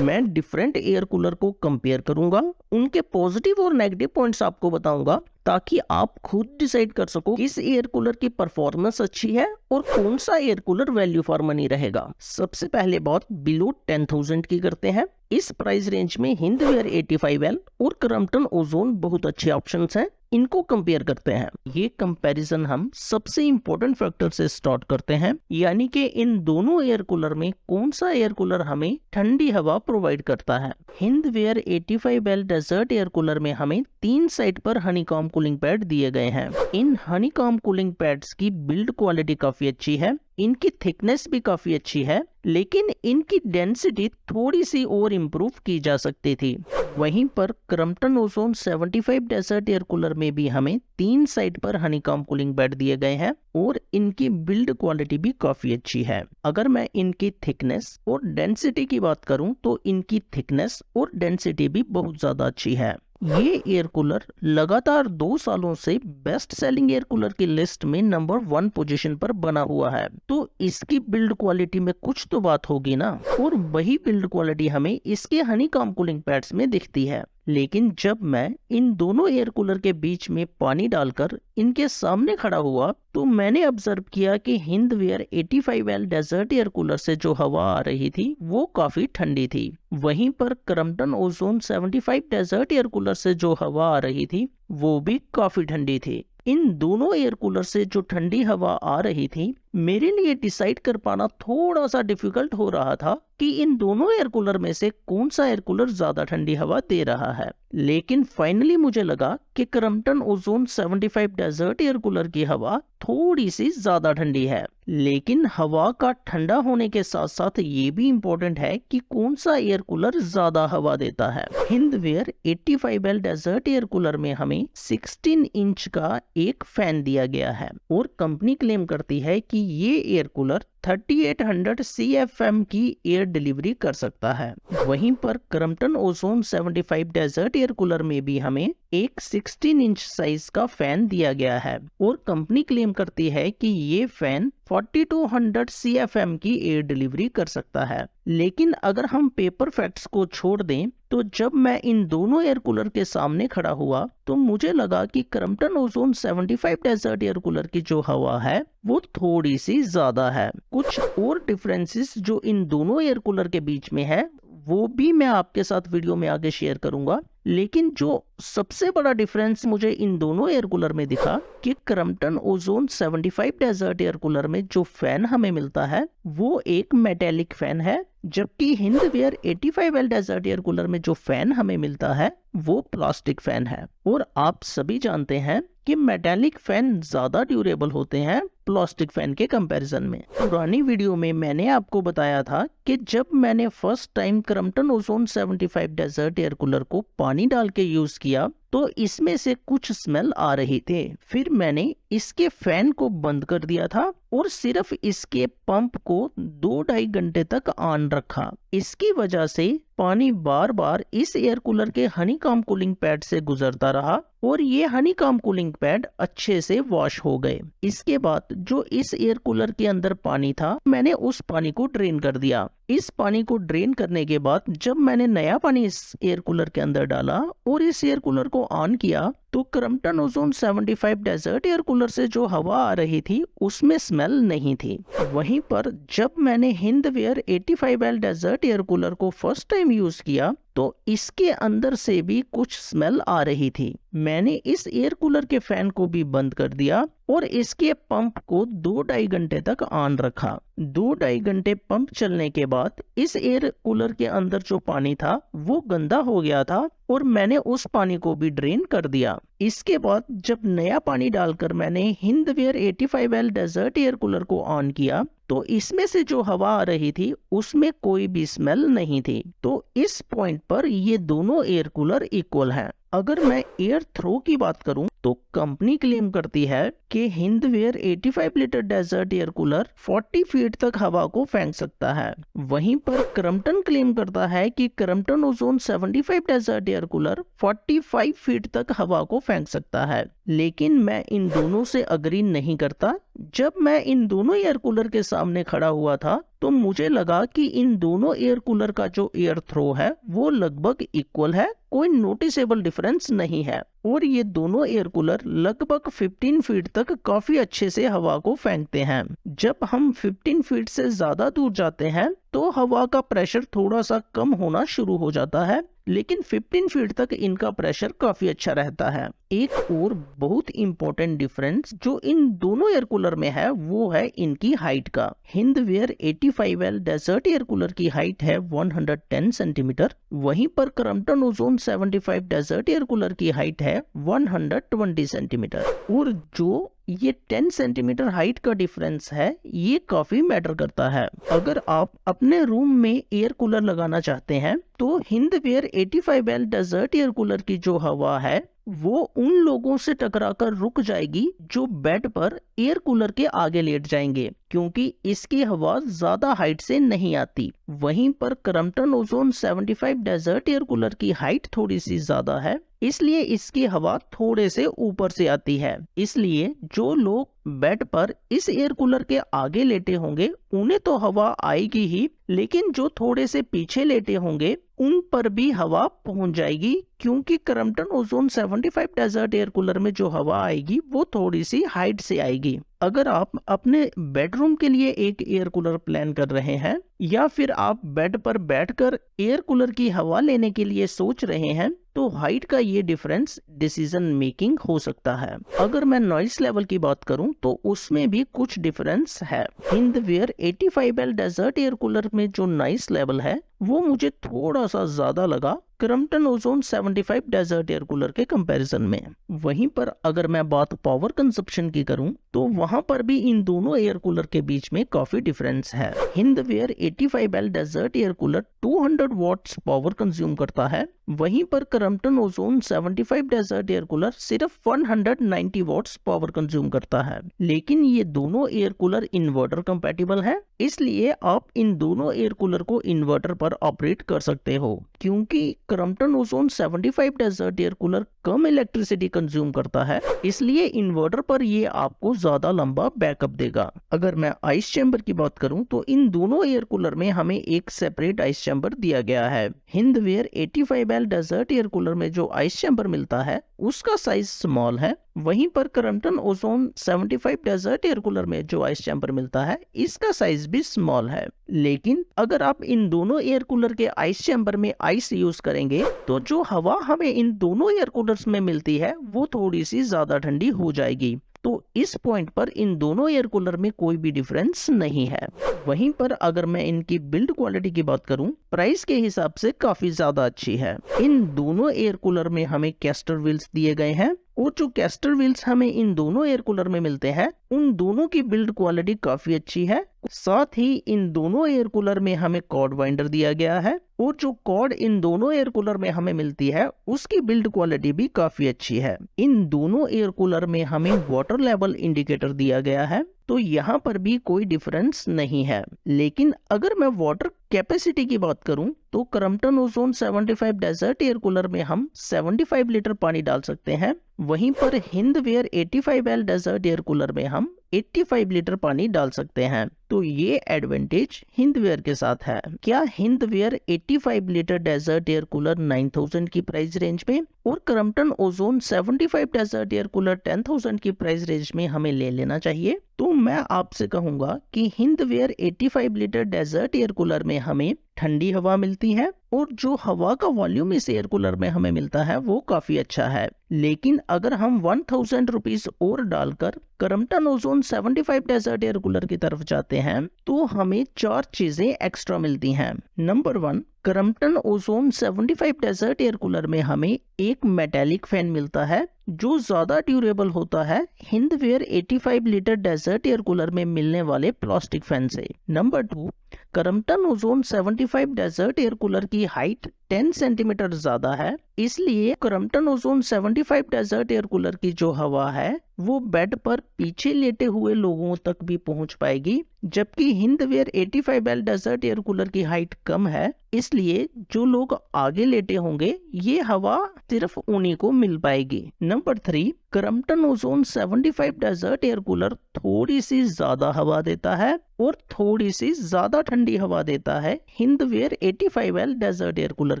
मैं different air cooler को compare करूंगा, उनके पॉजिटिव और नेगेटिव पॉइंट्स आपको बताऊंगा ताकि आप खुद डिसाइड कर सको किस एयर कूलर की परफॉर्मेंस अच्छी है और कौन सा air cooler value for money रहेगा। सबसे पहले बात बिलो 10,000 की करते हैं। इस प्राइस रेंज में हिंदवेयर 85L और क्रम्पटन ओजोन बहुत अच्छे ऑप्शंस हैं, इनको कंपेयर करते हैं। ये कंपैरिजन हम सबसे इंपॉर्टेंट फैक्टर से स्टार्ट करते हैं, यानी कि इन दोनों एयर कूलर में कौन सा एयर कूलर हमें ठंडी हवा प्रोवाइड करता है। Hindware 85L desert air cooler में हमें 3 साइड पर हनीकॉम कूलिंग पैड दिए गए हैं। इन हनीकॉम कूलिंग पैड्स की बिल्ड क्वालिटी काफी अच्छी है, इनकी थिकनेस भी काफी अच्छी है, लेकिन इनकी डेंसिटी थोड़ी सी और इम्प्रूव की जा सकती थी। वहीं पर Crompton Ozone 75 desert air cooler में भी हमें 3 साइड पर हनीकॉम कूलिंग पैड दिए गए हैं और इनकी बिल्ड क्वालिटी भी काफी अच्छी है। अगर मैं इनकी थिकनेस और डेंसिटी की बात करूं तो इनकी थिकनेस और डेंसिटी भी बहुत ज्यादा अच्छी है। ये एयर कूलर लगातार 2 सालों से बेस्ट सेलिंग एयर कूलर की लिस्ट में नंबर 1 पोजीशन पर बना हुआ है, तो इसकी बिल्ड क्वालिटी में कुछ तो बात होगी ना। और वही बिल्ड क्वालिटी हमें इसके हनीकॉम कूलिंग पैड्स में दिखती है। लेकिन जब मैं इन दोनों एयर कूलर के बीच में पानी डालकर इनके सामने खड़ा हुआ तो मैंने ऑब्जर्व किया कि Hindware 85L desert air cooler से जो हवा आ रही थी वो काफी ठंडी थी। वहीं पर Crompton Ozone 75 desert air cooler से जो हवा आ रही थी वो भी काफी ठंडी थी। इन दोनों एयर कूलर से जो ठंडी हवा आ रही थी, मेरे लिए डिसाइड कर पाना थोड़ा सा डिफिकल्ट हो रहा था कि इन दोनों एयर कूलर में से कौन सा एयर कूलर ज्यादा ठंडी हवा दे रहा है। लेकिन फाइनली मुझे लगा कि Crompton Ozone 75 desert air cooler की हवा थोड़ी सी ज्यादा ठंडी है। लेकिन हवा का ठंडा होने के साथ साथ ये भी इम्पोर्टेंट है कि कौन सा एयर कूलर ज्यादा हवा देता है। Hindware 85L desert air cooler में हमें 16 इंच का एक फैन दिया गया है और कंपनी क्लेम करती है कि ये एयर कूलर 3800 CFM की एयर डिलीवरी कर सकता है। वहीं पर Crompton Ozone 75 desert air cooler में भी हमें एक 16 इंच साइज का फैन दिया गया है और कंपनी क्लेम करती है कि ये फैन 4200 CFM की एयर डिलीवरी कर सकता है। लेकिन अगर हम पेपर फैक्ट्स को छोड़ दें तो जब मैं इन दोनों एयर कूलर के सामने खड़ा हुआ तो मुझे लगा कि Crompton Ozone 75 desert air cooler की जो हवा है वो थोड़ी सी ज्यादा है। कुछ और डिफरेंसेस जो इन दोनों एयर कूलर के बीच में है वो भी मैं आपके साथ वीडियो में आगे शेयर करूंगा। लेकिन जो सबसे बड़ा डिफरेंस मुझे इन दोनों एयर कूलर में दिखा कि Crompton Ozone 75 desert air cooler में जो फैन हमें मिलता है वो एक मेटेलिक फैन है, जबकि Hindware 85L desert air cooler में जो फैन हमें मिलता है वो प्लास्टिक फैन है। और आप सभी जानते हैं कि मेटेलिक फैन ज्यादा ड्यूरेबल होते हैं प्लास्टिक फैन के कंपैरिजन में। पुरानी वीडियो में मैंने आपको बताया था कि जब मैंने first time Crompton Ozone 75 desert air cooler को पानी डाल के यूज किया तो इसमें से कुछ स्मेल आ रही थी। फिर मैंने इसके फैन को बंद कर दिया था और सिर्फ इसके पंप को 2-2.5 घंटे तक ऑन रखा। इसकी वजह से पानी बार बार इस एयर कूलर के हनीकॉम कूलिंग पैड से गुजरता रहा और ये हनीकॉम कूलिंग पैड अच्छे से वॉश हो गए। इसके बाद जो इस एयर कूलर के अंदर पानी था मैंने उस पानी को ड्रेन कर दिया। इस पानी को ड्रेन करने के बाद जब मैंने नया पानी इस एयर कूलर के अंदर डाला और इस एयर कूलर को ऑन किया तो Crompton Ozone 75 desert air cooler से जो हवा आ रही थी उसमें स्मेल नहीं थी। वहीं पर जब मैंने Hindware 85L desert air cooler को फर्स्ट टाइम यूज किया तो इसके अंदर से भी कुछ स्मेल आ रही थी। मैंने इस एयर कूलर के फैन को भी बंद कर दिया और इसके पंप को 2-2.5 घंटे तक ऑन रखा। 2-2.5 घंटे पंप चलने के बाद इस एयर कूलर के अंदर जो पानी था वो गंदा हो गया था और मैंने उस पानी को भी ड्रेन कर दिया। इसके बाद जब नया पानी डालकर मैंने Hindware 85L desert air cooler को ऑन किया तो इसमें से जो हवा आ रही थी उसमें कोई भी स्मेल नहीं थी। तो इस पॉइंट पर ये दोनों एयर कूलर इक्वल हैं। अगर मैं एयर थ्रो की बात करूं तो कंपनी क्लेम करती है कि Hindware 85 litre desert air cooler 40 feet तक हवा को फेंक सकता है। वहीं पर क्रम्पटन क्लेम करता है कि Crompton Ozone 75 desert air cooler 45 feet तक हवा को फेंक सकता है। लेकिन मैं इन दोनों से अग्री नहीं करता। जब मैं इन दोनों एयर कूलर के सामने खड़ा हुआ था तो मुझे लगा कि इन दोनों एयर कूलर का जो एयर थ्रो है वो लगभग इक्वल है, कोई नोटिसेबल डिफरेंस नहीं है और ये दोनों एयर कूलर लगभग 15 फीट तक काफी अच्छे से हवा को फेंकते हैं। जब हम 15 फीट से ज्यादा दूर जाते हैं तो हवा का प्रेशर थोड़ा सा कम होना शुरू हो जाता है, लेकिन 15 फीट तक इनका प्रेशर काफी अच्छा रहता है। एक और बहुत इंपॉर्टेंट डिफरेंस जो इन दोनों एयर कूलर में है वो है इनकी हाइट का। Hindware 85L desert air cooler की हाइट है 110 सेंटीमीटर, वहीं पर Crompton Ozone 75 desert air cooler की हाइट है 120 सेंटीमीटर। और जो ये 10 सेंटीमीटर हाइट का डिफरेंस है ये काफी मैटर करता है। अगर आप अपने रूम में एयर कूलर लगाना चाहते हैं तो Hindware 85L desert air cooler की जो हवा है वो उन लोगों से टकराकर रुक जाएगी जो बेड पर एयर कूलर के आगे लेट जाएंगे, क्योंकि इसकी हवा ज्यादा हाइट से नहीं आती। वहीं पर Crompton Ozone 75 desert air cooler की हाइट थोड़ी सी ज्यादा है, इसलिए इसकी हवा थोड़े से ऊपर से आती है। इसलिए जो लोग बेड पर इस एयर कूलर के आगे लेटे होंगे उन्हें तो हवा आएगी ही, लेकिन जो थोड़े से पीछे लेटे होंगे उन पर भी हवा पहुंच जाएगी, क्योंकि Crompton Ozone 75 desert air cooler में जो हवा आएगी वो थोड़ी सी हाइट से आएगी। अगर आप अपने बेडरूम के लिए एक एयर कूलर प्लान कर रहे हैं या फिर आप बेड पर बैठकर एयर कूलर की हवा लेने के लिए सोच रहे हैं तो हाइट का ये डिफरेंस डिसीजन मेकिंग हो सकता है। अगर मैं नॉइस लेवल की बात करूं तो उसमें भी कुछ डिफरेंस है। Hindware 85L desert air cooler में जो नॉइस लेवल है वो मुझे थोड़ा सा ज्यादा लगा Crompton Ozone 75 desert air cooler के कंपैरिजन में। वहीं पर अगर मैं बात पावर कंजप्शन की करूं तो वहां पर भी इन दोनों एयर कूलर के बीच में काफी डिफरेंस है। Hindware 85L desert air cooler 200 watts power consume करता है, वहीं पर Crompton Ozone 75 desert air cooler सिर्फ 190 वॉट्स पावर कंज्यूम करता है। लेकिन ये दोनों एयर कूलर इन्वर्टर कंपैटिबल है, इसलिए आप इन दोनों एयर कूलर को इन्वर्टर पर ऑपरेट कर सकते हो। क्योंकि Crompton Ozone 75 desert air cooler कम इलेक्ट्रिसिटी कंज्यूम करता है, इसलिए इन्वर्टर पर ये आपको ज्यादा लंबा बैकअप देगा। अगर मैं आइस चैम्बर की बात करूं तो इन दोनों एयर कूलर में हमें एक सेपरेट आइस चैम्बर दिया गया है। Hindware 85L desert air cooler में जो आइस चैम्बर मिलता है उसका साइज स्मॉल है, वहीं पर Crompton Ozone 75 desert air cooler में जो आइस चैम्बर मिलता है इसका साइज भी स्मॉल है। लेकिन अगर आप इन दोनों एयर कूलर के आइस चैम्बर में आइस यूज करेंगे तो जो हवा हमें इन दोनों एयर कूलर्स में मिलती है वो थोड़ी सी ज्यादा ठंडी हो जाएगी। तो इस पॉइंट पर इन दोनों एयर कूलर में कोई भी डिफरेंस नहीं है। वहीं पर अगर मैं इनकी बिल्ड क्वालिटी की बात करूं, प्राइस के हिसाब से काफी ज्यादा अच्छी है। इन दोनों एयर कूलर में हमें कैस्टर व्हील्स दिए गए हैं और जो कैस्टर व्हील्स हमें इन दोनों एयर कूलर में मिलते हैं उन दोनों की बिल्ड क्वालिटी काफी अच्छी है। साथ ही इन दोनों एयर कूलर में हमें कॉर्ड वाइंडर दिया गया है और जो कॉर्ड इन दोनों एयर कूलर में हमें मिलती है उसकी बिल्ड क्वालिटी भी काफी अच्छी है। इन दोनों एयर कूलर में हमें वाटर लेवल इंडिकेटर दिया गया है, तो यहाँ पर भी कोई डिफरेंस नहीं है। लेकिन अगर मैं वाटर कैपेसिटी की बात करूं तो Crompton Ozone 75 desert air cooler में हम 75 लीटर पानी डाल सकते हैं, वहीं पर Hindware 85L desert air cooler में हम 85 लीटर पानी डाल सकते हैं। तो ये एडवांटेज हिंदवेयर के साथ है। क्या Hindware 85 litre desert air cooler 9000 की प्राइस रेंज में और Crompton Ozone 75 desert air cooler 10000 की प्राइस रेंज में हमें ले लेना चाहिए? तो मैं आपसे कहूंगा कि Hindware 85 litre desert air cooler में हमें ठंडी हवा मिलती है और जो हवा का वॉल्यूम इस एयर कूलर में हमें मिलता है वो काफी अच्छा है। लेकिन अगर हम 1000 रुपीज और डालकर Crompton Ozone 75 desert air cooler की तरफ जाते हैं तो हमें 4 चीजें एक्स्ट्रा मिलती हैं। Number 1, Crompton Ozone 75 desert air cooler में हमें एक मेटालिक फैन मिलता है जो ज्यादा ड्यूरेबल होता है Hindware 85 litre desert air cooler में मिलने वाले प्लास्टिक फैन से। Number 2, Crompton Ozone 75 desert air cooler की हाइट 10 सेंटीमीटर ज्यादा है, इसलिए Crompton Ozone 75 desert air cooler की जो हवा है वो बेड पर पीछे लेटे हुए लोगों तक भी पहुंच पाएगी, जबकि Hindware 85L desert air cooler की हाइट कम है, इसलिए जो लोग आगे लेटे होंगे ये हवा सिर्फ उन्हीं को मिल पाएगी। Number 3, Crompton Ozone 75 desert air cooler थोड़ी सी ज्यादा हवा देता है और थोड़ी सी ज्यादा ठंडी हवा देता है Hindware 85L desert air cooler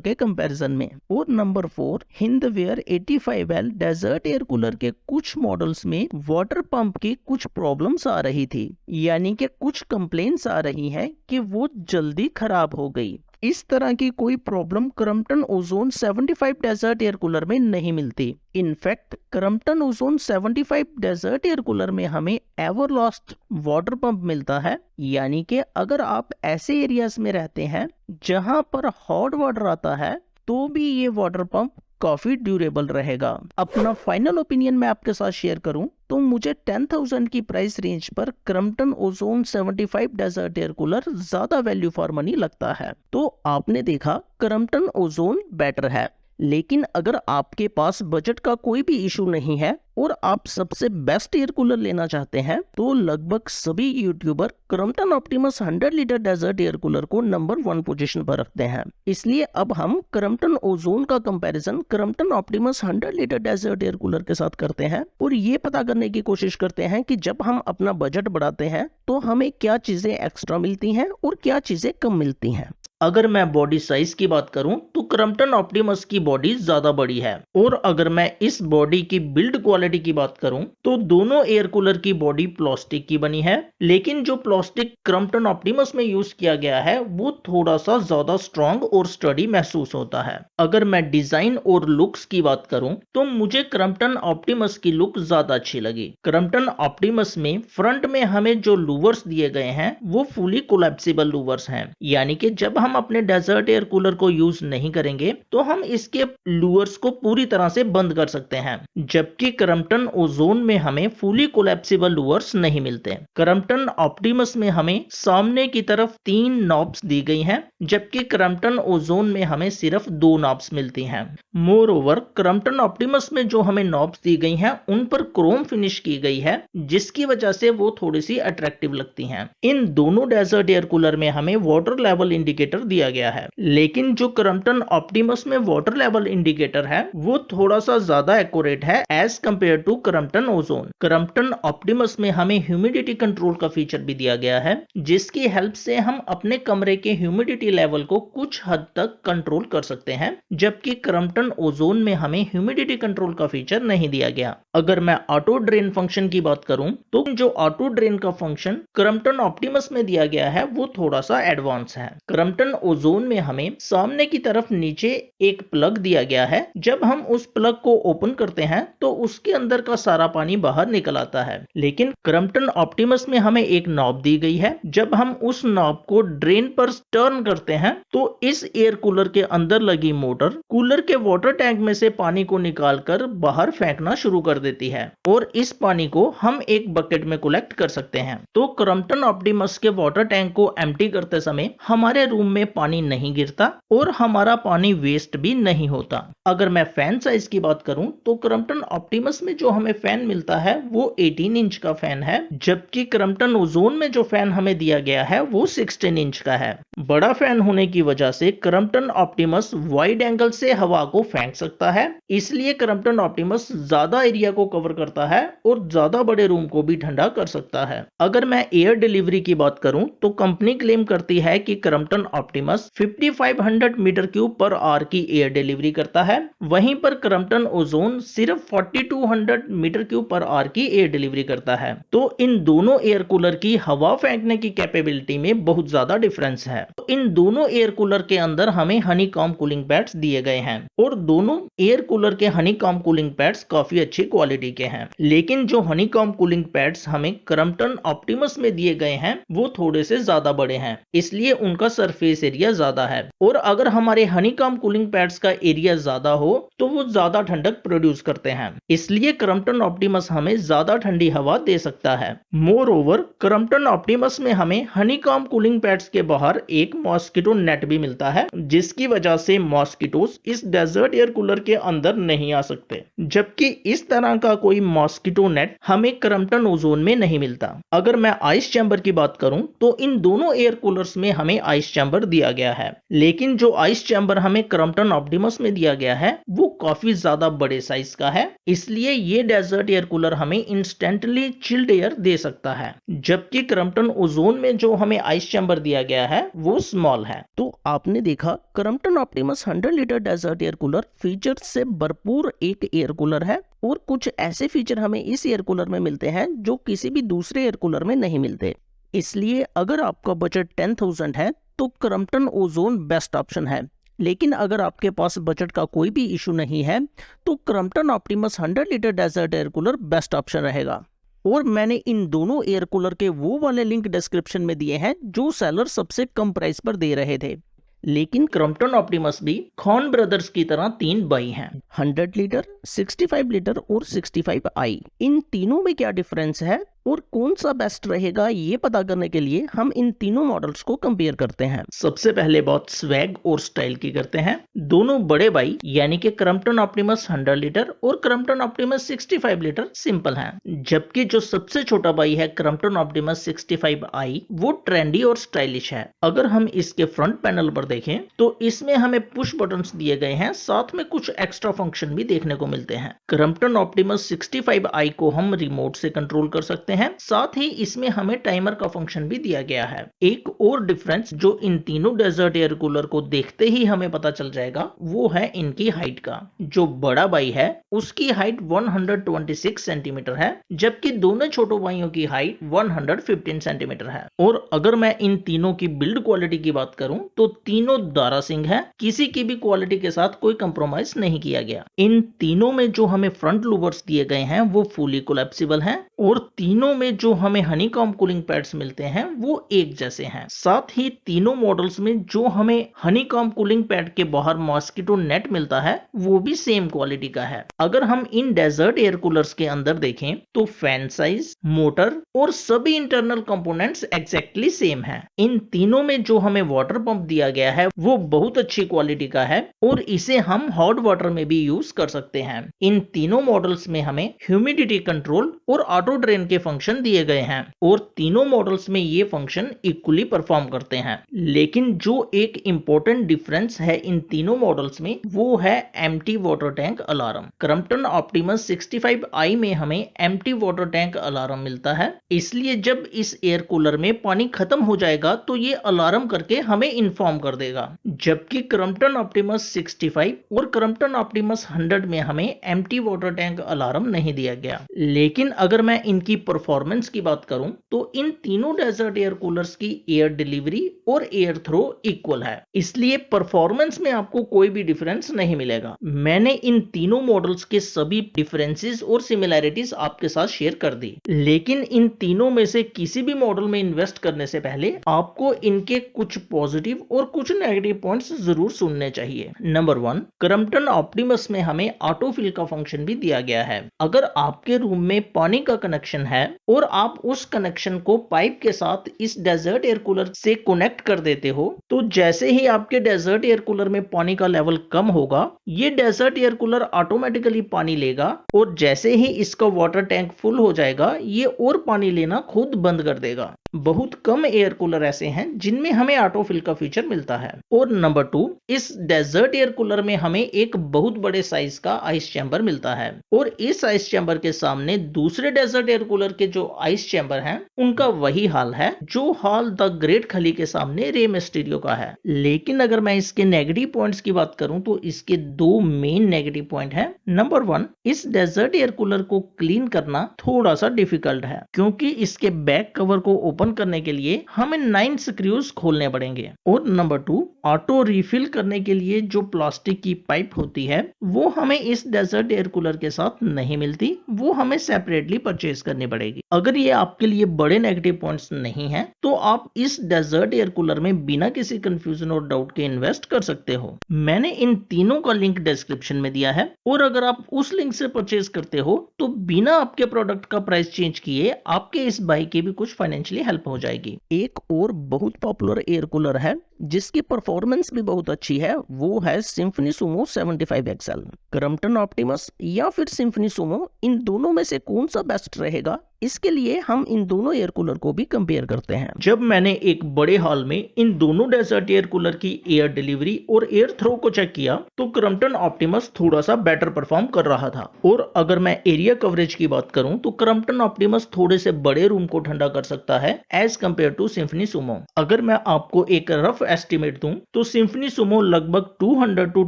के कंपैरिजन में। और number 4, Hindware 85L desert air cooler के कुछ मॉडल्स में वाटर पंप की कुछ प्रॉब्लम्स आ रही थी, यानी कि कुछ कंप्लेंट्स आ रही हैं कि वो जल्दी खराब हो गई। इस तरह की कोई problem Crompton Ozone 75 desert air cooler में नहीं मिलती। In fact Crompton Ozone 75 desert air cooler में हमें एवरलास्ट वाटर पंप मिलता है, यानी कि अगर आप ऐसे एरियाज में रहते हैं जहां पर हॉट वाटर आता है तो भी ये वाटर पंप काफी ड्यूरेबल रहेगा। अपना फाइनल ओपिनियन मैं आपके साथ शेयर करूं तो मुझे 10,000 की प्राइस रेंज पर Crompton Ozone 75 desert air cooler ज्यादा वैल्यू फॉर मनी लगता है। तो आपने देखा क्रम्पटन ओजोन बेटर है, लेकिन अगर आपके पास बजट का कोई भी इशू नहीं है और आप सबसे बेस्ट एयर कूलर लेना चाहते हैं तो लगभग सभी YouTuber Crompton Optimus 100 litre desert air cooler को नंबर 1 पोजीशन पर रखते हैं। इसलिए अब हम क्रम्पटन ओजोन का comparison Crompton Optimus 100 litre desert air cooler के साथ करते हैं और ये पता करने की कोशिश करते हैं कि जब हम अपना बजट बढ़ाते हैं तो हमें क्या चीजें एक्स्ट्रा मिलती हैं और क्या चीजें कम मिलती हैं। अगर मैं बॉडी साइज की बात करूं तो क्रम्पटन ऑप्टिमस की बॉडी ज्यादा बड़ी है, और अगर मैं इस बॉडी की बिल्ड क्वालिटी की बात करूं तो दोनों एयर कूलर की बॉडी प्लास्टिक की बनी है, लेकिन जो प्लास्टिक क्रम्पटन ऑप्टिमस में यूज किया गया है वो थोड़ा सा ज्यादा स्ट्रॉन्ग और स्टडी महसूस होता है। अगर मैं डिजाइन और लुक्स की बात करूं तो मुझे क्रम्पटन ऑप्टिमस की लुक ज्यादा अच्छी लगी। क्रम्पटन ऑप्टिमस में फ्रंट में हमें जो लूवर्स दिए गए हैं वो फुली कोलैप्सिबल लूवर्स हैं, यानी कि जब हम अपने डेजर्ट एयर कूलर को यूज नहीं करेंगे तो हम इसके लूवर्स को पूरी तरह से बंद कर सकते हैं, जबकि क्रम्पटन ओजोन में हमें फुली कोलैप्सिबल लूवर्स नहीं मिलते। क्रम्पटन ऑप्टिमस में हमें सामने की तरफ 3 नॉब्स दी गई हैं, जबकि क्रम्पटन ओजोन में हमें सिर्फ 2 नॉब्स मिलती हैं। मोर ओवर क्रम्पटन ऑप्टिमस में जो हमें नॉब्स दी गई हैं उन पर क्रोम फिनिश की गई है, जिसकी वजह से वो थोड़ी सी अट्रैक्टिव लगती हैं। इन दोनों डेजर्ट एयर कूलर में हमें वाटर लेवल इंडिकेटर दिया गया है, लेकिन जो क्रम्पटन ऑप्टिमस में वाटर लेवल इंडिकेटर है वो थोड़ा सा ज्यादा एक्यूरेट है as compare to Crompton Ozone. Crompton Optimus में हमें ह्यूमिडिटी कंट्रोल का फीचर भी दिया गया है, जिसकी हेल्प से हम अपने कमरे के ह्यूमिडिटी लेवल को कुछ हद तक कंट्रोल कर सकते हैं, जबकि क्रम्पटन ओजोन में हमें ह्यूमिडिटी कंट्रोल का फीचर नहीं दिया गया। अगर मैं ऑटो ड्रेन फंक्शन की बात करूं तो जो ऑटो ड्रेन का फंक्शन क्रम्पटन ऑप्टिमस में दिया गया है वो थोड़ा सा एडवांस है। क्रम्पटन ओजोन में हमें सामने की तरफ नीचे एक प्लग दिया गया है, जब हम उस प्लग को ओपन करते हैं तो उसके अंदर का सारा पानी बाहर निकल आता है, लेकिन क्रम्पटन ऑप्टिमस में हमें एक नॉब दी गई है, जब हम उस नॉब को ड्रेन पर टर्न करते हैं तो इस एयर कूलर के अंदर लगी मोटर कूलर के वाटर टैंक में से पानी को निकालकर बाहर फेंकना शुरू कर देती है और इस पानी को हम एक बकेट में कलेक्ट कर सकते हैं। तो क्रम्पटन ऑप्टिमस के वाटर टैंक को एम्प्टी करते समय हमारे रूम में पानी नहीं गिरता और हमारा पानी वेस्ट भी नहीं होता। अगर मैं फैन साइज की बात करूं तो क्रम्पटन ऑप्टिमस में जो हमें फैन मिलता है वो 18 इंच का फैन है, जबकि क्रम्पटन ओजोन में जो फैन हमें दिया गया है वो 16 इंच का है। बड़ा फैन होने की वजह से क्रम्पटन ऑप्टिमस वाइड एंगल से हवा को फेंक सकता है, इसलिए क्रम्पटन ऑप्टिमस ज्यादा एरिया को कवर करता है और ज्यादा बड़े रूम को भी ठंडा कर सकता है। अगर मैं एयर डिलीवरी की बात करूं तो कंपनी क्लेम करती है कि Crompton Optimus 5500 metre cube per hour की एयर डिलीवरी करता है, वहीं पर क्रम्पटन ओजोन सिर्फ 4200 मीटर क्यूब पर आवर की एयर डिलीवरी करता है। तो इन दोनों एयर कूलर की हवा फेंकने की कैपेबिलिटी में बहुत ज्यादा डिफरेंस है। तो इन दोनों एयर कूलर के अंदर हमें हनीकॉम्ब कूलिंग पैड्स दिए गए हैं और दोनों एयर कूलर के हनीकॉम्ब कूलिंग पैड्स काफी अच्छी क्वालिटी के हैं, लेकिन जो हनीकॉम्ब कूलिंग पैड्स हमें क्रम्पटन ऑप्टिमस में दिए गए हैं वो थोड़े से ज्यादा बड़े हैं, इसलिए उनका सरफेस एरिया ज्यादा है और अगर हमारे हनीकॉम्ब कूलिंग पैड्स का एरिया ज्यादा हो तो वो ज्यादा ठंडक प्रोड्यूस करते हैं, इसलिए क्रम्पटन ऑप्टिमस हमें ज्यादा ठंडी हवा दे सकता है। मोर ओवर क्रम्पटन ऑप्टिमस में हमें हनीकॉम्ब कूलिंग पैड्स के बाहर एक मॉस्किटो नेट भी मिलता है, जिसकी वजह से मॉस्किटोस इस डेजर्ट एयर कूलर के अंदर नहीं आ सकते, जबकि इस तरह का कोई मॉस्किटो नेट हमें क्रम्पटन ओजोन में नहीं मिलता। अगर मैं आइस चैम्बर की बात करूं तो इन दोनों एयर कूलर्स में हमें आइस चैम्बर चैम्बर दिया गया है, लेकिन जो आइस चैम्बर हमें क्रम्पटन ऑप्टिमस में दिया गया है वो काफी ज्यादा बड़े साइज का है, इसलिए ये डेजर्ट एयर कूलर हमें इंस्टेंटली चिल्ड एयर दे सकता है, जबकि क्रम्पटन ओजोन में जो हमें आइस चैम्बर दिया गया है वो स्मॉल है। तो आपने देखा Crompton Optimus 100 litre desert air cooler feature से भरपूर एक एयर कूलर है, और कुछ ऐसे फीचर हमें इस एयर कूलर में मिलते हैं जो किसी भी दूसरे एयर कूलर में नहीं मिलते। इसलिए अगर आपका बजट 10,000 है तो क्रम्पटन ओजोन बेस्ट ऑप्शन है, लेकिन अगर आपके पास बजट का कोई भी इशू नहीं है तो Crompton Optimus 100 litre desert air cooler best option रहेगा। और मैंने इन दोनों एयर कूलर के वो वाले लिंक डिस्क्रिप्शन में दिए हैं जो सेलर सबसे कम प्राइस पर दे रहे थे। लेकिन क्रम्पटन ऑप्टिमस भी खॉन ब्रदर्स की तरह 3 बाई हैं, 100 लीटर, 65 लीटर और 65i। इन तीनों में क्या डिफरेंस है और कौन सा बेस्ट रहेगा ये पता करने के लिए हम इन तीनों मॉडल्स को कंपेयर करते हैं। सबसे पहले बात स्वैग और स्टाइल की करते हैं। दोनों बड़े बाई यानी कि क्रम्पटन ऑप्टिमस 100 लीटर और क्रम्पटन ऑप्टिमस 65 लीटर सिंपल हैं, जबकि जो सबसे छोटा बाई है क्रम्पटन ऑप्टिमस 65i वो ट्रेंडी और स्टाइलिश है। अगर हम इसके फ्रंट पैनल पर देखें तो इसमें हमें पुश बटन्स दिए गए हैं, साथ में कुछ एक्स्ट्रा फंक्शन भी देखने को मिलते हैं। क्रम्पटन ऑप्टिमस 65i को हम रिमोट से कंट्रोल कर सकते हैं, साथ ही इसमें हमें टाइमर का फंक्शन भी दिया गया है। एक और डिफरेंस जो इन तीनों डेजर्ट एयर कूलर को देखते ही हमें पता चल जाएगा वो है इनकी हाइट का। जो बड़ा बाई है उसकी हाइट 126 सेंटीमीटर है, जबकि दोनों छोटो बाइयों की हाइट 115 सेंटीमीटर है। और अगर मैं इन तीनों की बिल्ड क्वालिटी की बात करूं तो तीनों दारासिंग है, किसी की भी क्वालिटी के साथ कोई कंप्रोमाइज नहीं किया गया। इन तीनों में जो हमें फ्रंट लूवर्स दिए गए हैं वो फुली कोलैप्सिबल हैं, और तीनों में जो हमें हनीकॉम्ब कूलिंग पैड्स मिलते हैं वो एक जैसे हैं। साथ ही तीनों मॉडल्स में जो हमें हनीकॉम्ब कूलिंग पैड के बाहर मॉस्किटो नेट मिलता है वो भी सेम क्वालिटी का है। अगर हम इन डेजर्ट एयर कूलर्स के अंदर देखें तो फैन साइज, मोटर और सभी इंटरनल कंपोनेंट्स एग्जैक्टली सेम है। इन तीनों में जो हमें वाटर पंप दिया गया है वो बहुत अच्छी क्वालिटी का है और इसे हम हॉट वाटर में भी यूज कर सकते हैं। इन तीनों मॉडल्स में हमें ह्यूमिडिटी कंट्रोल और ऑटो ड्रेन के फंक्शन दिए गए हैं, और तीनों मॉडल्स में ये फंक्शन इक्वली परफॉर्म करते हैं। लेकिन जो एक इंपॉर्टेंट डिफरेंस है इन तीनों मॉडल्स में वो है empty water tank alarm. Crompton Optimus 65i में हमें एम्प्टी वाटर टैंक अलार्म मिलता है, इसलिए जब इस एयर कूलर में पानी खत्म हो जाएगा तो ये अलार्म करके हमें इन्फॉर्म कर देगा, जबकि क्रम्पटन ऑप्टिमस 65 और क्रम्पटन ऑप्टिमस 100 में हमें एम्प्टी वाटर टैंक अलार्म नहीं दिया गया। लेकिन अगर मैं इनकी परफॉर्मेंस की बात करूं तो इन तीनों डेजर्ट एयर कूलर्स की एयर डिलीवरी और एयर थ्रो इक्वल है, इसलिए परफॉर्मेंस में आपको कोई भी डिफरेंस नहीं मिलेगा। मैंने इन तीनों मॉडल्स के सभी डिफरेंसेस और सिमिलैरिटीज आपके साथ शेयर कर दी, लेकिन इन तीनों में से किसी भी मॉडल में इन्वेस्ट करने से पहले आपको इनके कुछ पॉजिटिव और कुछ नेगेटिव पॉइंट्स जरूर सुनने चाहिए। नंबर 1, क्रम्पटन ऑप्टिमस में हमें ऑटोफिल का फंक्शन भी दिया गया है। अगर आपके रूम में पानी का कनेक्शन है और आप उस कनेक्शन को पाइप के साथ इस डेजर्ट एयर कूलर से कनेक्ट कर देते हो तो जैसे ही आपके डेजर्ट एयर कूलर में पानी का लेवल कम होगा ये डेजर्ट एयर कूलर ऑटोमेटिकली पानी लेगा, और जैसे ही इसका वाटर टैंक फुल हो जाएगा ये और पानी लेना खुद बंद कर देगा। बहुत कम एयर कूलर ऐसे हैं जिनमें हमें ऑटोफिल का फीचर मिलता है। और नंबर 2, इस डेजर्ट एयर कूलर में हमें एक बहुत बड़े साइज का आइस चैम्बर मिलता है, और इस आइस चैम्बर के सामने दूसरे डेजर्ट एयर कूलर के जो आइस चैम्बर हैं उनका वही हाल है जो हाल द ग्रेट खली के सामने रे मिस्टीरियो का है। लेकिन अगर मैं इसके नेगेटिव पॉइंट्स की बात करूं तो इसके 2 मेन नेगेटिव पॉइंट है। नंबर 1, इस डेजर्ट एयर कूलर को क्लीन करना थोड़ा सा डिफिकल्ट है, क्योंकि इसके बैक कवर को ओपन करने के लिए हमें 9 स्क्रूज खोलने पड़ेंगे। और नंबर 2, ऑटो रिफिल करने के लिए जो प्लास्टिक की पाइप होती है वो हमें इस डेजर्ट एयर कूलर के साथ नहीं मिलती, वो हमें सेपरेटली परचेज करनी पड़ेगी। अगर ये आपके लिए बड़े नेगेटिव पॉइंट्स नहीं हैं तो आप इस डेजर्ट एयर कूलर में बिना किसी कंफ्यूजन और डाउट के इन्वेस्ट कर सकते हो। मैंने इन तीनों का लिंक डिस्क्रिप्शन में दिया है, और अगर आप उस लिंक से परचेज करते हो तो बिना आपके प्रोडक्ट का प्राइस चेंज किए आपके इस बाई की भी कुछ फाइनेंशियली हेल्प हो जाएगी। एक और बहुत पॉपुलर एयर कूलर है जिसकी परफॉर्मेंस भी बहुत अच्छी है, वो है symphony Sumo 75 XL। Crompton Optimus या फिर सिम्फनी सुमो, इन दोनों में से कौन सा बेस्ट रहेगा, इसके लिए हम इन दोनों एयर कूलर को भी कंपेयर करते हैं। जब मैंने एक बड़े हॉल में इन दोनों डेजर्ट एयर कूलर की एयर डिलीवरी और एयर थ्रो को चेक किया तो क्रम्पटन ऑप्टिमस थोड़ा सा बेटर परफॉर्म कर रहा था। और अगर मैं एरिया कवरेज की बात करूं तो क्रम्पटन ऑप्टिमस थोड़े से बड़े रूम को ठंडा कर सकता है as compare to Symphony Sumo. अगर मैं आपको एक रफ एस्टिमेट दूं तो सिम्फनी सुमो लगभग 200 टू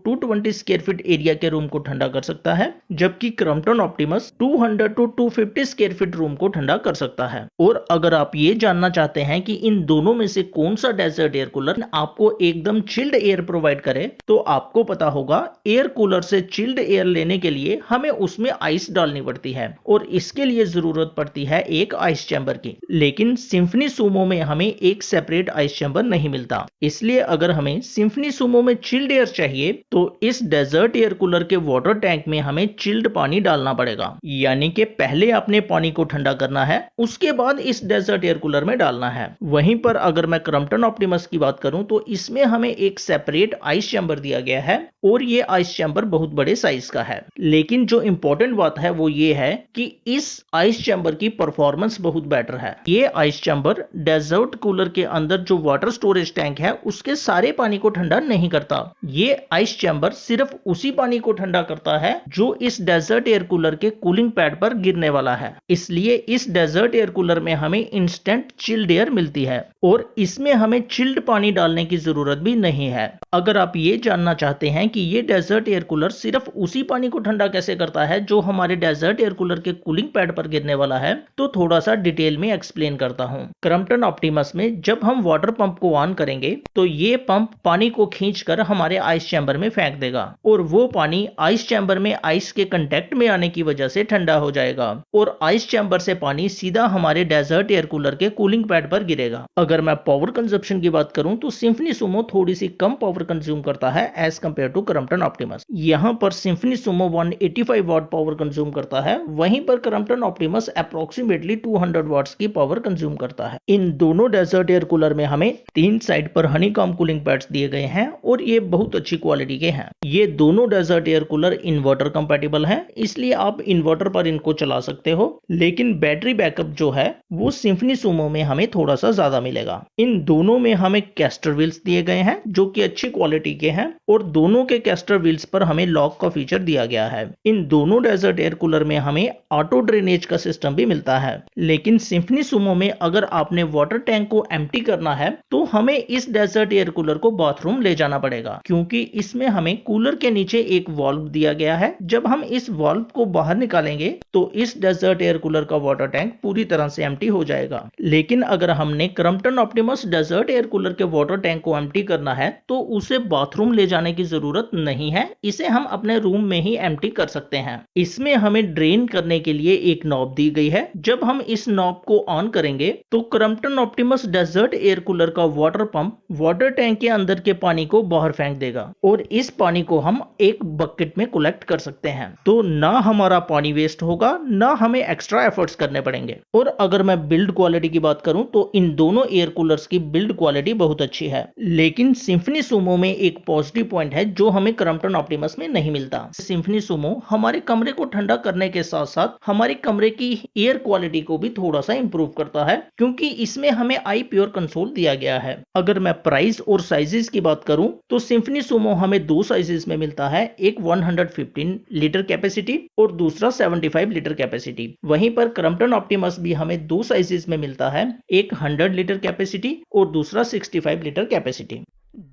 220 स्क्वायर फीट एरिया के रूम को ठंडा कर सकता है, जबकि Crompton Optimus 200 to 250 square feet room को ठंडा कर सकता है। और अगर आप ये जानना चाहते हैं कि इन दोनों में से कौन सा डेजर्ट एयर कूलर आपको एकदम चिल्ड एयर प्रोवाइड करे, तो आपको पता होगा एयर कूलर से चिल्ड एयर लेने के लिए हमें उसमें आइस डालनी पड़ती है और इसके लिए जरूरत पड़ती है एक आइस चैम्बर की। लेकिन सिम्फनी सुमो में हमें एक सेपरेट आइस चैम्बर नहीं मिलता, इसलिए अगर हमें सिम्फनी सुमो में चिल्ड एयर चाहिए तो इस डेजर्ट एयर कूलर के वाटर टैंक में हमें चिल्ड पानी डालना पड़ेगा। यानी कि पहले आपने पानी को ठंडा करना है, उसके बाद इस डेजर्ट एयर कूलर में डालना है। वहीं पर अगर मैं क्रम्पटन ऑप्टिमस की बात करूं तो इसमें हमें एक सेपरेट आइस चैम्बर दिया गया है और ये आइस चैम्बर बहुत बड़े साइज का है। लेकिन जो इंपॉर्टेंट बात है वो ये है कि इस आइस चैम्बर की परफॉर्मेंस बहुत बेटर है। ये आइस चैम्बर डेजर्ट कूलर के अंदर जो वाटर स्टोरेज टैंक है उसके सारे पानी को ठंडा नहीं करता। ये आइस चैम्बर सिर्फ उसी पानी को ठंडा करता है जो इस डेजर्ट एयर कूलर के कूलिंग पैड पर गिरने वाला है। इसलिए इस डेजर्ट एयर कूलर में हमें इंस्टेंट चिल्ड एयर मिलती है और इसमें हमें चिल्ड पानी डालने की जरूरत भी नहीं है। अगर आप ये जानना चाहते हैं कि ये डेजर्ट एयर कूलर सिर्फ उसी पानी को ठंडा कैसे करता है जो हमारे डेजर्ट एयर कूलर के कूलिंग पैड पर गिरने वाला है, तो थोड़ा सा डिटेल में एक्सप्लेन करता हूं। क्रम्पटन ऑप्टिमस में जब हम वाटर पंप को ऑन करेंगे तो ये पंप पानी को खींचकर हमारे आइस चैम्बर में फेंक देगा और वो पानी आइस चैम्बर में आइस के कंटेक्ट में आने की वजह से ठंडा हो जाएगा और आइस चैम्बर से पानी सीधा हमारे डेजर्ट एयर कूलर के कूलिंग पैड पर गिरेगा। अगर मैं पावर कंजप्शन की बात करूं तो सिम्फनी सुमो थोड़ी सी कम पावर कंज्यूम करता है as compare to Crompton Optimus. यहां पर Symphony Sumo 185 watt power consume करता है, वहीं पर क्रम्पटन ऑप्टिमस अप्रोक्सीमेटली 200 वाट्स की पावर कंज्यूम करता है। इन दोनों डेजर्ट एयर कूलर में हमें 3 साइड पर हनीकॉम्ब कूलिंग पैड्स दिए गए हैं और ये बहुत अच्छी क्वालिटी के हैं। ये दोनों desert air cooler inverter compatible हैं, इसलिए आप इन्वर्टर पर इनको चला सकते हो। लेकिन बैटरी बैकअप जो है वो सिम्फनी सुमो में हमें थोड़ा सा ज्यादा मिलेगा। इन दोनों में हमें कैस्टर व्हील्स दिए गए हैं जो कि अच्छी क्वालिटी के हैं और दोनों के कैस्टर व्हील्स पर हमें लॉक का फीचर दिया गया है। इन दोनों डेजर्ट एयर कूलर में हमें ऑटो ड्रेनेज का सिस्टम भी मिलता है। लेकिन सिम्फनी सुमो में अगर आपने वाटर टैंक को एम्प्टी करना है तो हमें इस डेजर्ट एयर कूलर को बाथरूम ले जाना पड़ेगा, क्योंकि इसमें हमें कूलर के नीचे एक वाल्व दिया गया है। जब हम इस वाल्व को बाहर निकालेंगे तो इस डेजर्ट एयर कूलर का वाटर टैंक पूरी तरह से एम्प्टी हो जाएगा। लेकिन अगर हमने Crompton Optimus desert air cooler के वाटर टैंक को एम्प्टी करना है तो उसे बाथरूम ले जाने की जरूरत नहीं है, इसे हम अपने रूम में ही एम्प्टी कर सकते हैं। इसमें हमें ड्रेन करने के लिए एक नॉब दी गई है। जब हम इस नॉब को ऑन करेंगे तो Crompton Optimus desert air cooler का वाटर पंप वाटर टैंक के अंदर के पानी को बाहर फेंक देगा और इस पानी को हम एक बकेट में कलेक्ट कर सकते हैं। तो ना हमारा पानी वेस्ट होगा, ना हमें एक्स्ट्रा एफर्ट्स करने पड़ेंगे। और अगर मैं बिल्ड क्वालिटी की बात करूं तो इन दोनों एयर कूलर्स की बिल्ड क्वालिटी बहुत अच्छी है। लेकिन सिम्फनी सुमो में एक पॉजिटिव पॉइंट है जो हमें क्रम्पटन ऑप्टिमस में नहीं मिलता। सिम्फनी सुमो हमारे कमरे को ठंडा करने के साथ साथ हमारे कमरे की एयर क्वालिटी को भी थोड़ा सा इंप्रूव करता है, क्योंकि इसमें हमें आई प्योर कंसोल दिया गया है। अगर मैं प्राइस और साइजेस की बात करूं तो सिम्फनी सुमो हमें 2 साइजेस में मिलता है, एक 115 लीटर कैपेसिटी और दूसरा 75 लीटर कैपेसिटी। वहीं पर क्रम्पटन ऑप्टिमस भी हमें 2 साइजेस में मिलता है, एक 100 लीटर कैपेसिटी और दूसरा 65 लीटर कैपेसिटी।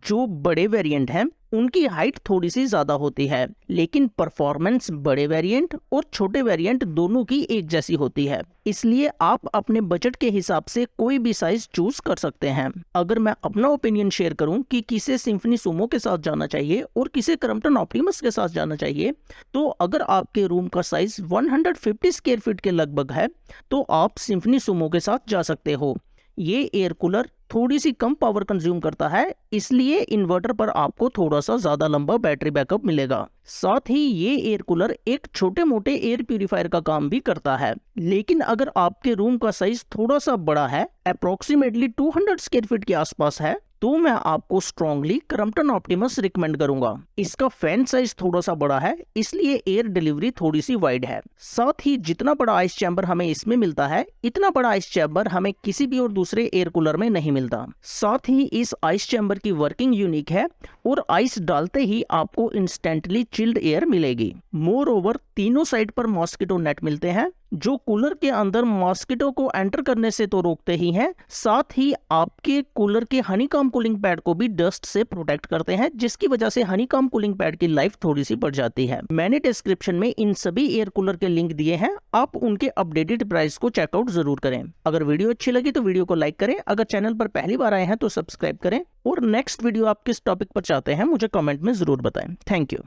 जो बड़े वेरिएंट हैं उनकी हाइट थोड़ी सी ज़्यादा होती है, लेकिन परफॉर्मेंस बड़े वेरिएंट और छोटे वेरिएंट दोनों की एक जैसी होती है। इसलिए आप अपने बजट के हिसाब से कोई भी साइज चूज कर सकते हैं। अगर मैं अपना ओपिनियन शेयर करूं कि किसे सिम्फनी सुमो के साथ जाना चाहिए और किसे क्रम्पटन ऑप्टिमस के साथ जाना चाहिए, तो अगर आपके रूम का साइज 150 स्क्वायर फीट के लगभग है तो आप सिम्फनी सुमो के साथ जा सकते हो। ये एयर कूलर थोड़ी सी कम पावर कंज्यूम करता है, इसलिए इन्वर्टर पर आपको थोड़ा सा ज्यादा लंबा बैटरी बैकअप मिलेगा। साथ ही ये एयर कूलर एक छोटे मोटे एयर प्यूरिफायर का काम भी करता है। लेकिन अगर आपके रूम का साइज थोड़ा सा बड़ा है, अप्रोक्सीमेटली 200 स्क्वायर फीट के आसपास है, तो मैं आपको स्ट्रॉन्गली क्रम्पटन ऑप्टिमस रिकमेंड करूंगा। इसका फैन साइज थोड़ा सा बड़ा है, इसलिए एयर डिलीवरी थोड़ी सी वाइड है। साथ ही जितना बड़ा आइस चैम्बर हमें इसमें मिलता है, इतना बड़ा आइस चैम्बर हमें किसी भी और दूसरे एयर कूलर में नहीं मिलता। साथ ही इस आइस चैम्बर की वर्किंग यूनिक है और आइस डालते ही आपको इंस्टेंटली चिल्ड एयर मिलेगी। मोर ओवर तीनों साइड पर मॉस्किटो नेट मिलते हैं, जो कूलर के अंदर मॉस्किटो को एंटर करने से तो रोकते ही हैं, साथ ही आपके कूलर के हनीकॉम्ब कूलिंग पैड को भी डस्ट से प्रोटेक्ट करते हैं, जिसकी वजह से हनीकॉम्ब कूलिंग पैड की लाइफ थोड़ी सी बढ़ जाती है। मैंने डिस्क्रिप्शन में इन सभी एयर कूलर के लिंक दिए हैं, आप उनके अपडेटेड प्राइस को चेकआउट जरूर करें। अगर वीडियो अच्छी लगी तो वीडियो को लाइक करें, अगर चैनल पर पहली बार आए हैं तो सब्सक्राइब करें और नेक्स्ट वीडियो आप किस टॉपिक पर चाहते हैं मुझे कमेंट में जरूर बताएं। Thank you.